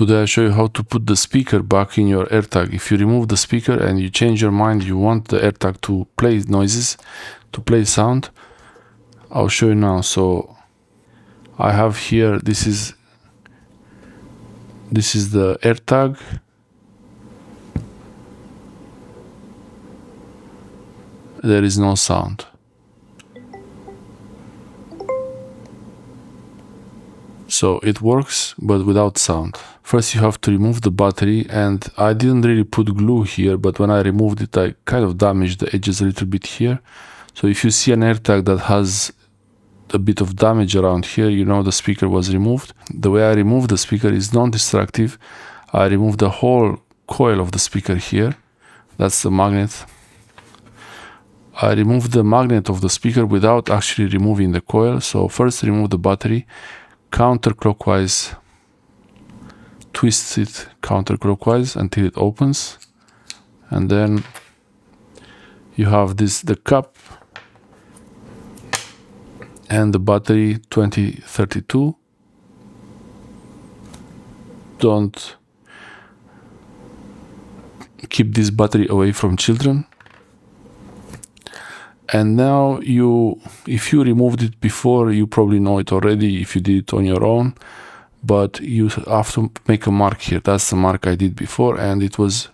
Today I show you how to put the speaker back in your AirTag. If you remove the speaker and you change your mind, you want the AirTag to play noises, to play sound, I'll show you now. So I have here, this is the AirTag. There is no sound. So it works, but without sound. First you have to remove the battery, and I didn't really put glue here, but when I removed it, I kind of damaged the edges a little bit here. So if you see an AirTag that has a bit of damage around here, you know the speaker was removed. The way I remove the speaker is non-destructive. I remove the whole coil of the speaker here. That's the magnet. I remove the magnet of the speaker without actually removing the coil. So first remove the battery, counterclockwise, twist it counterclockwise until it opens, and then you have the cap and the battery 2032. Don't keep this battery away from children. And now if you removed it before, you probably know it already if you did it on your own, but you have to make a mark here. That's the mark I did before, and it was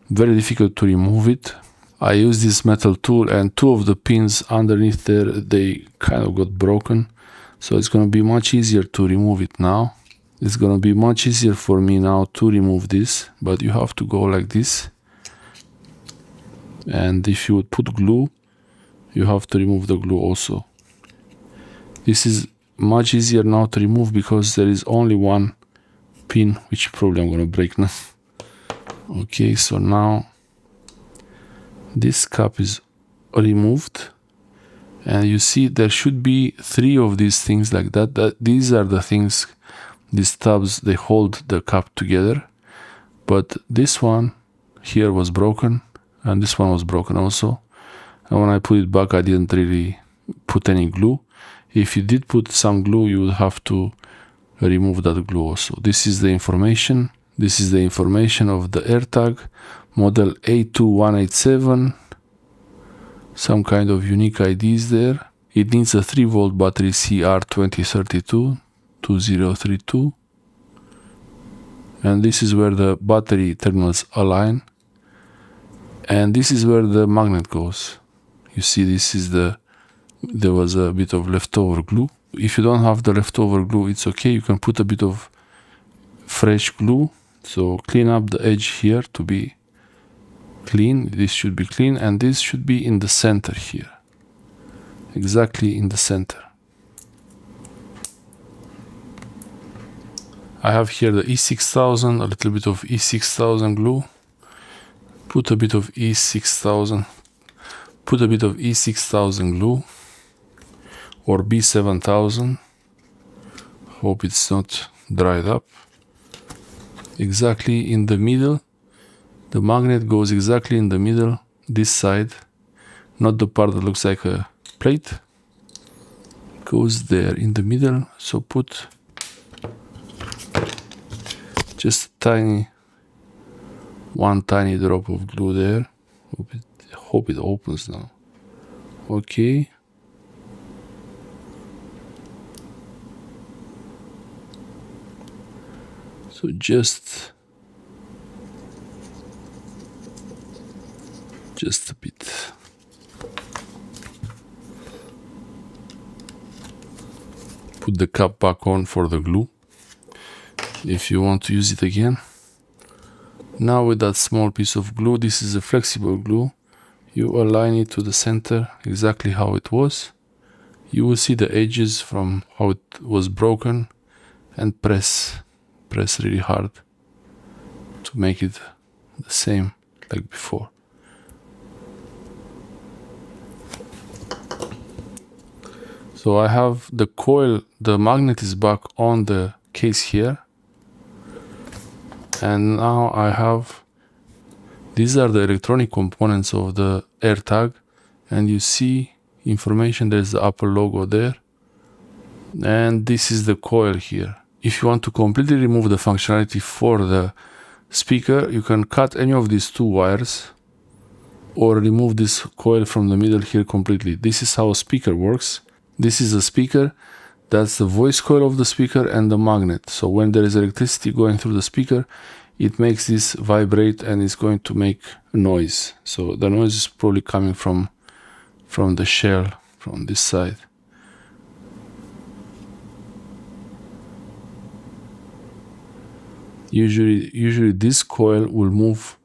very difficult to remove it. I used this metal tool, and two of the pins underneath there, they kind of got broken. So it's going to be much easier to remove it now. It's going to be much easier for me now to remove this, but you have to go like this. And if you would put glue, you have to remove the glue also. This is much easier now to remove because there is only one pin, which probably I'm going to break now. Okay, so now this cap is removed, and you see there should be three of these things like that. These are the things, these tabs, they hold the cap together. But this one here was broken, and this one was broken also. And when I put it back, I didn't really put any glue. If you did put some glue, you would have to remove that glue also. This is the information. This is the information of the AirTag, model A2187. Some kind of unique IDs there. It needs a 3-volt battery CR2032 2032. And this is where the battery terminals align. And this is where the magnet goes. You see, there was a bit of leftover glue. If you don't have the leftover glue, it's okay. You can put a bit of fresh glue. So clean up the edge here to be clean. This should be clean, and this should be in the center here. Exactly in the center. I have here the E6000, a little bit of E6000 glue. Put a bit of E6000 glue, or B7000. Hope it's not dried up. Exactly in the middle. The magnet goes exactly in the middle, this side, not the part that looks like a plate. Goes there in the middle. So put just one tiny drop of glue there. Hope it opens now. Okay. So just a bit. Put the cap back on for the glue if you want to use it again. Now with that small piece of glue, this is a flexible glue, you align it to the center exactly how it was. You will see the edges from how it was broken, and press really hard to make it the same like before. So I have the coil, the magnet is back on the case here. And now I have, these are the electronic components of the AirTag, and you see information, there's the Apple logo there. And this is the coil here. if you want to completely remove the functionality for the speaker, you can cut any of these two wires or remove this coil from the middle here completely. This is how a speaker works. This is a speaker. That's the voice coil of the speaker and the magnet. So when there is electricity going through the speaker, it makes this vibrate and it's going to make noise. So the noise is probably coming from the shell, from this side. Usually this coil will move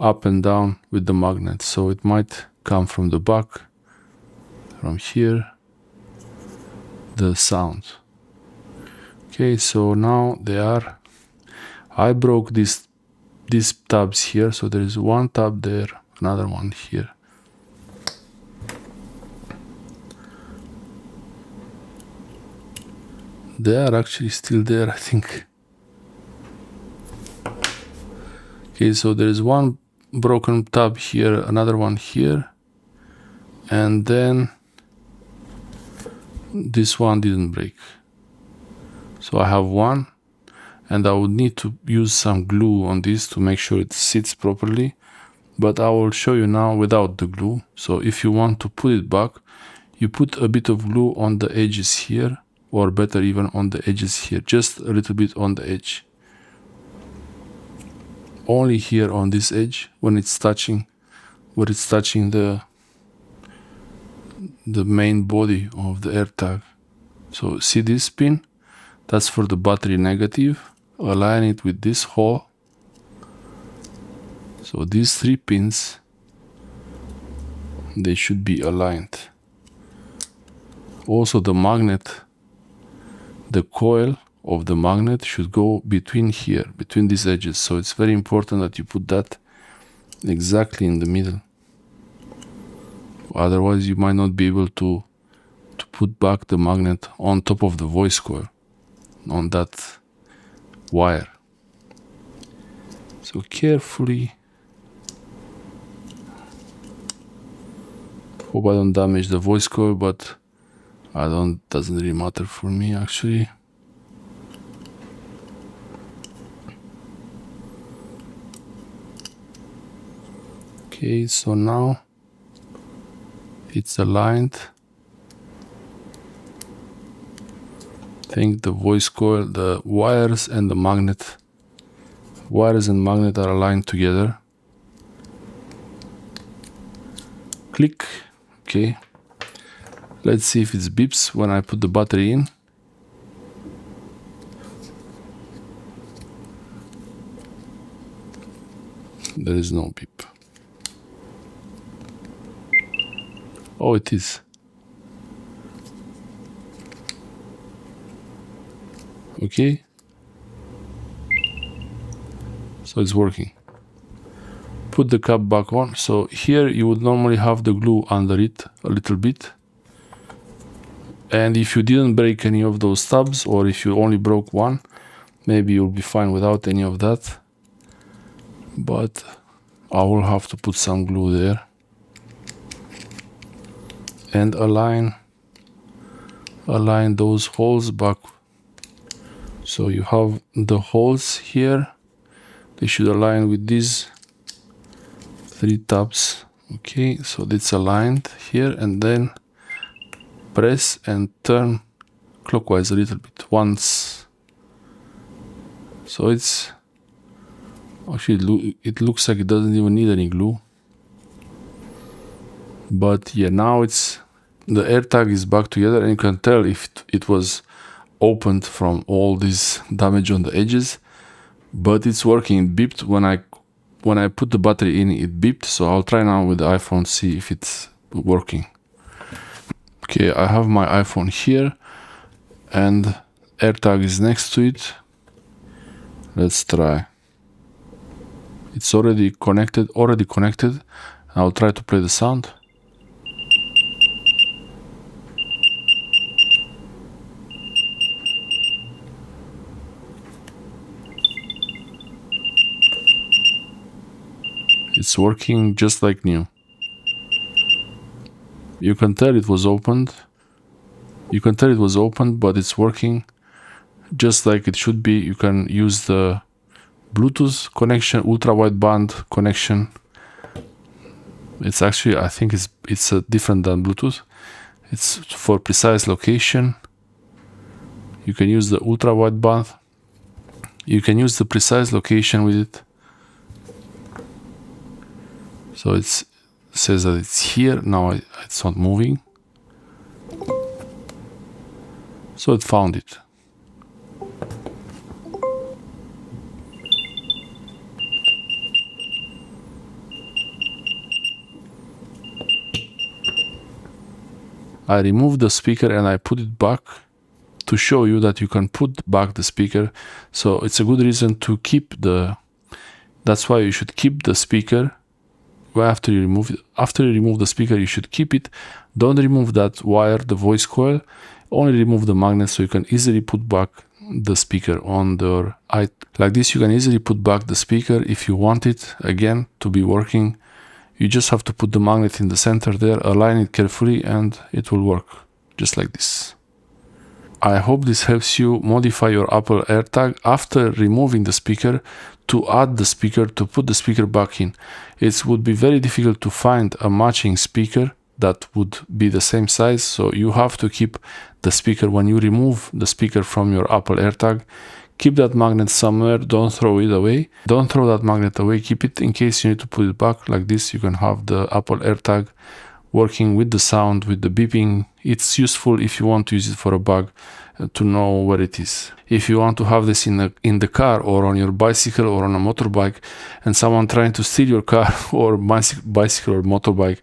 up and down with the magnet. So it might come from the back, from here, the sound. Okay, so now they are. I broke these tabs here, so there is one tab there, another one here. They are actually still there, I think. Okay, so there is one broken tab here, another one here, and then this one didn't break. So I have one, and I would need to use some glue on this to make sure it sits properly, but I will show you now without the glue. So if you want to put it back, you put a bit of glue on the edges here, or better even on the edges here, just a little bit on the edge. Only here on this edge, when it's touching the main body of the AirTag. So see this pin? That's for the battery negative. Align it with this hole. So these three pins, they should be aligned. Also the magnet, the coil of the magnet should go between here, between these edges. So it's very important that you put that exactly in the middle. Otherwise you might not be able to put back the magnet on top of the voice coil, on that wire. So carefully. Hope I don't damage the voice coil, but doesn't really matter for me actually. Okay, so now it's aligned. I think the voice coil, the wires and magnet are aligned together. Click. Okay. Let's see if it beeps when I put the battery in. There is no beep. Oh, it is. Okay. So it's working. Put the cap back on. So here you would normally have the glue under it a little bit. And if you didn't break any of those tabs, or if you only broke one, maybe you'll be fine without any of that. But I will have to put some glue there. And align those holes back. So you have the holes here. They should align with these three tabs. Okay, so it's aligned here, and then press and turn clockwise a little bit once. So it's actually, it looks like it doesn't even need any glue. But yeah, now the AirTag is back together, and you can tell if it was opened from all this damage on the edges. But it's working. It beeped when I put the battery in. It beeped. So I'll try now with the iPhone, see if it's working. Okay, I have my iPhone here, and AirTag is next to it. Let's try. It's already connected. I'll try to play the sound. It's working just like new. You can tell it was opened. But it's working. just like it should be. You can use the Bluetooth connection, ultra wideband connection. It's actually, I think it's different than Bluetooth. It's for precise location. You can use the ultra wideband. You can use the precise location with it. So it says that it's here. Now it's not moving. So it found it. I removed the speaker and I put it back to show you that you can put back the speaker. So it's a good reason to keep that's why you should keep the speaker after you remove it. After you remove the speaker, you should keep it. Don't remove that wire, the voice coil. Only remove the magnet so you can easily put back the speaker on the like this. You can easily put back the speaker if you want it again to be working. You just have to put the magnet in the center there, align it carefully, and it will work just like this. I hope this helps you modify your Apple AirTag after removing the speaker to add the speaker, to put the speaker back in. It would be very difficult to find a matching speaker that would be the same size, so you have to keep the speaker when you remove the speaker from your Apple AirTag. Keep that magnet somewhere, don't throw it away. Don't throw that magnet away, keep it in case you need to put it back. Like this, you can have the Apple AirTag working with the sound, with the beeping. It's useful if you want to use it for a bug, to know where it is. If you want to have this in the car or on your bicycle or on a motorbike, and someone trying to steal your car or bicycle or motorbike,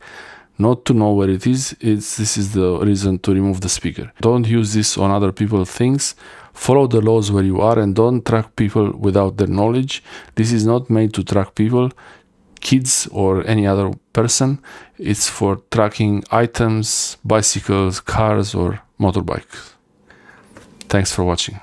not to know where it is, this is the reason to remove the speaker. Don't use this on other people's things. Follow the laws where you are and don't track people without their knowledge. This is not made to track people, kids or any other person. It's for tracking items, bicycles, cars or motorbikes. Thanks for watching.